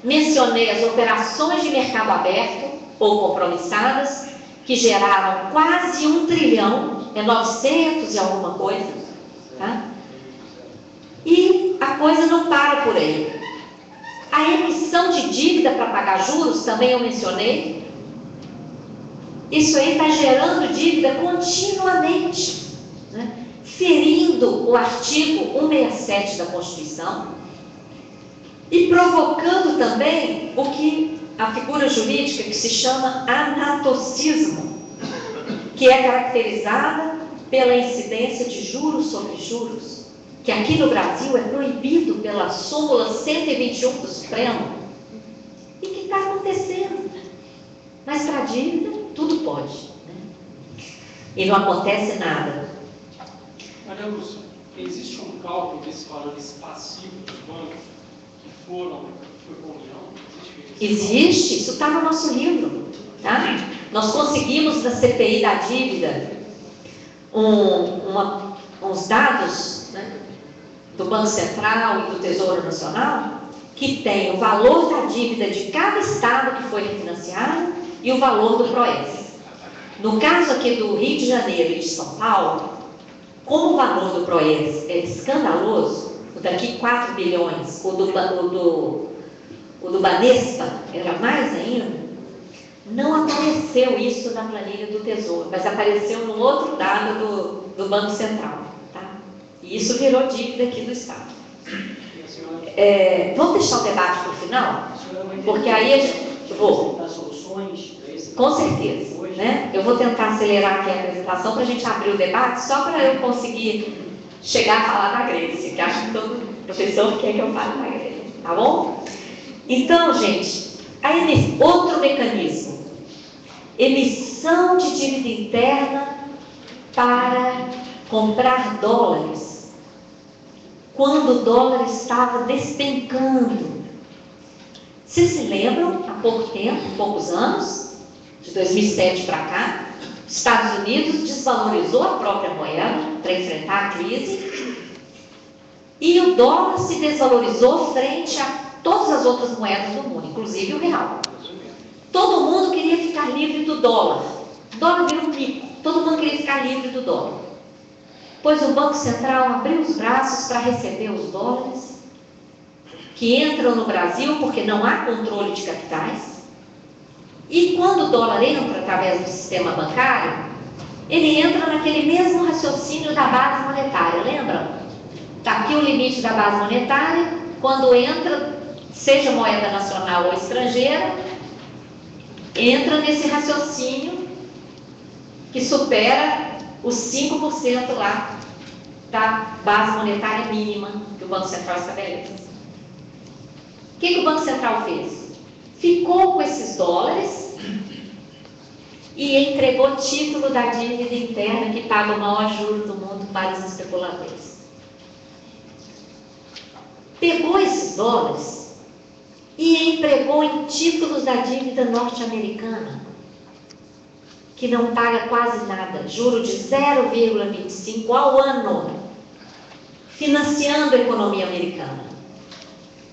Mencionei as operações de mercado aberto ou compromissadas, que geraram quase 1 trilhão, 900 e alguma coisa, tá? E a coisa não para por aí. A emissão de dívida para pagar juros, também eu mencionei. Isso aí está gerando dívida continuamente, né? Ferindo o artigo 167 da Constituição e provocando também o que a figura jurídica que se chama anatocismo, que é caracterizada pela incidência de juros sobre juros, que aqui no Brasil é proibido pela súmula 121 do Supremo, e que está acontecendo. Mas para a dívida, tudo pode, né? E não acontece nada. Maria Lúcia, existe um cálculo desses valores passivos dos bancos que foi por união? Existe, isso está no nosso livro, tá? Nós conseguimos na CPI da dívida uns dados, né, do Banco Central e do Tesouro Nacional, que tem o valor da dívida de cada estado que foi refinanciado e o valor do PROES. No caso aqui do Rio de Janeiro e de São Paulo, como o valor do PROES é escandaloso, o daqui 4 bilhões, o do Banespa era mais ainda, não apareceu isso na planilha do Tesouro, mas apareceu no outro dado do Banco Central, tá? E isso virou dívida aqui do Estado. Vamos deixar o debate para o final? Porque aí a gente... Vou. Com certeza, né? Eu vou tentar acelerar aqui a apresentação para a gente abrir o debate, só para eu conseguir chegar a falar da Grace, que acho que todo professor quer que eu fale da Grace, tá bom? Então, gente, outro mecanismo, emissão de dívida interna para comprar dólares, quando o dólar estava despencando. Vocês se lembram, há pouco tempo, poucos anos, de 2007 para cá, os Estados Unidos desvalorizou a própria moeda para enfrentar a crise e o dólar se desvalorizou frente a todas as outras moedas do mundo, inclusive o real. Todo mundo queria ficar livre do dólar. O dólar virou um pico. Todo mundo queria ficar livre do dólar. Pois o Banco Central abriu os braços para receber os dólares que entram no Brasil porque não há controle de capitais. E quando o dólar entra através do sistema bancário, ele entra naquele mesmo raciocínio da base monetária, lembram? Está aqui o limite da base monetária. Quando entra, seja moeda nacional ou estrangeira, entra nesse raciocínio que supera os 5% lá da base monetária mínima que o Banco Central estabelece. O que o Banco Central fez? Ficou com esses dólares e entregou título da dívida interna que paga o maior juro do mundo para os especuladores. Pegou esses dólares e empregou em títulos da dívida norte-americana, que não paga quase nada, juro de 0,25 ao ano, financiando a economia americana.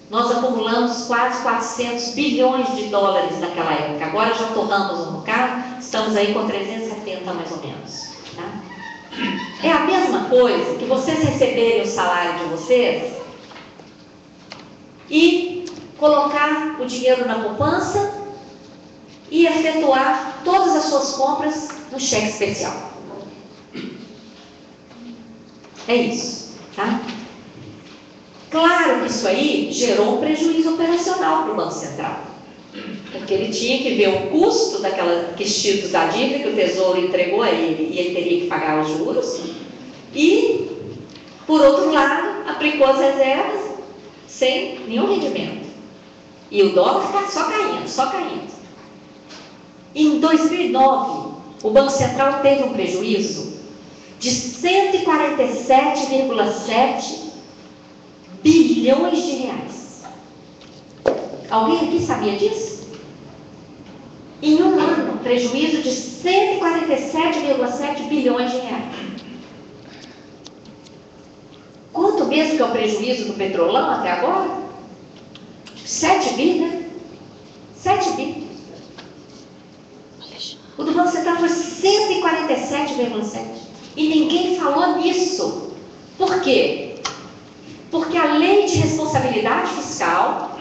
Nós acumulamos quase 400 bilhões de dólares naquela época. Agora já torramos um bocado, estamos aí com 370 mais ou menos. Tá? É a mesma coisa que vocês receberem o salário de vocês e colocar o dinheiro na poupança e efetuar todas as suas compras no cheque especial. É isso, tá? Claro que isso aí gerou um prejuízo operacional para o Banco Central, porque ele tinha que ver o custo daqueles títulos da dívida que o Tesouro entregou a ele e ele teria que pagar os juros, e, por outro lado, aplicou as reservas sem nenhum rendimento. E o dólar fica só caindo, só caindo. Em 2009, o Banco Central teve um prejuízo de 147,7 bilhões de reais. Alguém aqui sabia disso? Em um ano, prejuízo de 147,7 bilhões de reais. Quanto mesmo que é o prejuízo do Petrolão até agora? 7 bi, né? 7 bi. O do Banco Central foi 147,7. E ninguém falou nisso. Por quê? Porque a lei de responsabilidade fiscal,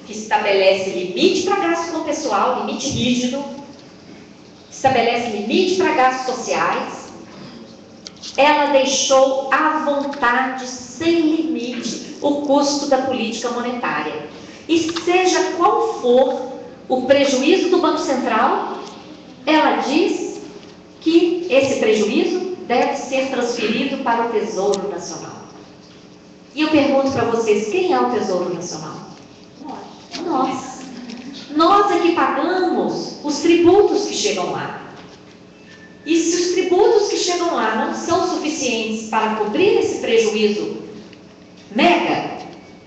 que estabelece limite para gasto com pessoal, limite rígido, estabelece limite para gastos sociais, ela deixou à vontade, sem limite, o custo da política monetária. E seja qual for o prejuízo do Banco Central, ela diz que esse prejuízo deve ser transferido para o Tesouro Nacional. E eu pergunto para vocês, quem é o Tesouro Nacional? Nós. Nós é que pagamos os tributos que chegam lá. E se os tributos que chegam lá não são suficientes para cobrir esse prejuízo mega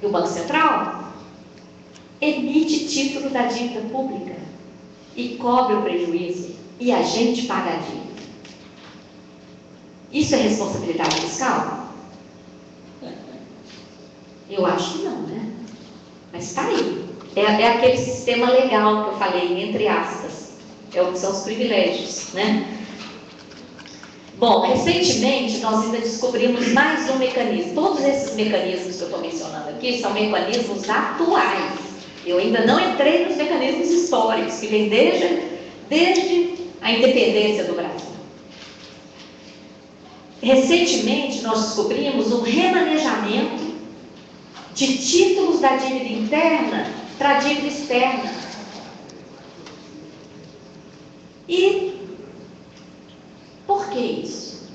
do Banco Central, emite título da dívida pública e cobre o prejuízo e a gente paga a dívida. Isso é responsabilidade fiscal? Eu acho que não, né? Mas está aí. É aquele sistema legal que eu falei, entre aspas. São os privilégios, né? Bom, recentemente nós ainda descobrimos mais um mecanismo. Todos esses mecanismos que eu estou mencionando aqui são mecanismos atuais. Eu ainda não entrei nos mecanismos históricos, que vêm desde a independência do Brasil. Recentemente nós descobrimos um remanejamento de títulos da dívida interna para a dívida externa. E por que isso?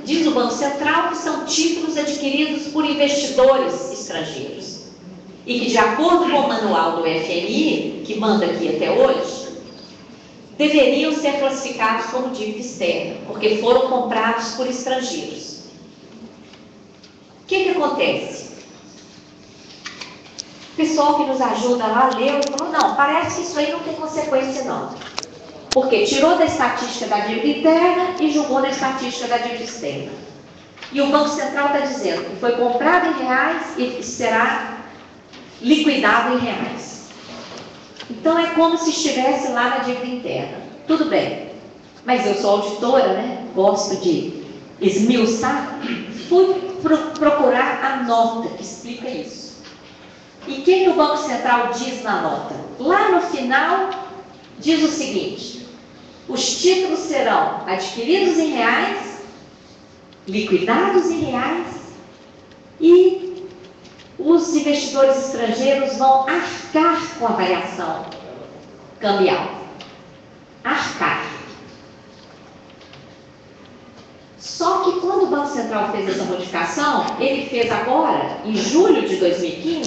Diz o Banco Central que são títulos adquiridos por investidores estrangeiros. E que, de acordo com o manual do FMI, que manda aqui até hoje, deveriam ser classificados como dívida externa, porque foram comprados por estrangeiros. O que acontece? O pessoal que nos ajuda lá leu e falou, não, parece que isso aí não tem consequência não. Porque tirou da estatística da dívida interna e jogou na estatística da dívida externa. E o Banco Central está dizendo que foi comprado em reais e será liquidado em reais. Então é como se estivesse lá na dívida interna. Tudo bem, mas eu sou auditora, né? Gosto de esmiuçar. Fui procurar a nota que explica isso. E o que o Banco Central diz na nota? Lá no final diz o seguinte: os títulos serão adquiridos em reais, liquidados em reais e os investidores estrangeiros vão arcar com a variação cambial. Arcar. Só que quando o Banco Central fez essa modificação, ele fez agora, em julho de 2015,